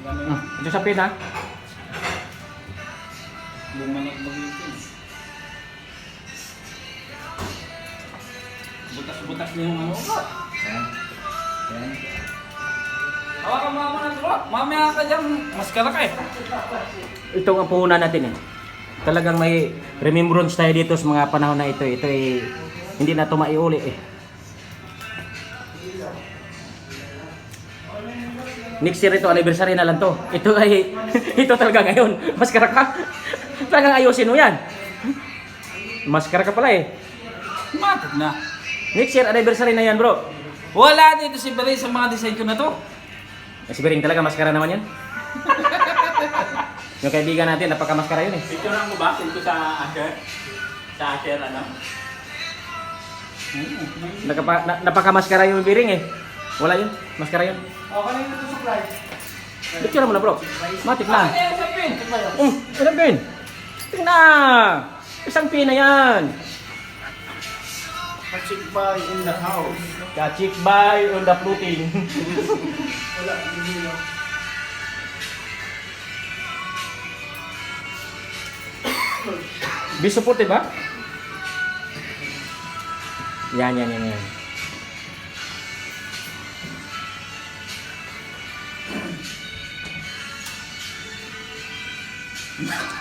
Ito sa pin ha. Bumanat magitin. Butas-butas na yung ano ko. Yan. Yan. Hawakan mo ako na ito. Mamaya ka dyan. Maskara ka eh. Ito ang puhunan natin eh. Talagang may remembrance tayo dito sa mga panahon na ito. Ito ay hindi na ito maiuli eh. Next year ito, anniversary na lang to. Ito ay, ito talaga ngayon. Maskara ka. Talagang ayusin mo yan. Maskara ka pala eh. Matag na. Next year, anniversary na yan bro. Wala dito si Bari sa mga design ko na to. Si Bering talaga, maskara naman yan. Yung kaibigan natin, napaka-maskara yun eh. Picturean mo ba? Send ko sa Asher? Sa Asher, ano? Napaka-maskara yung Bering eh. Wala yun, maskara yun. Okay na ito supply. Picture mo na bro. Matik na. Ano sa pin? Isang pin. Tingnan. Isang pin na yan. Pachikbay in the house. Kachik by on the floating. Wala, hindi lang. Be supportive ba? Yan.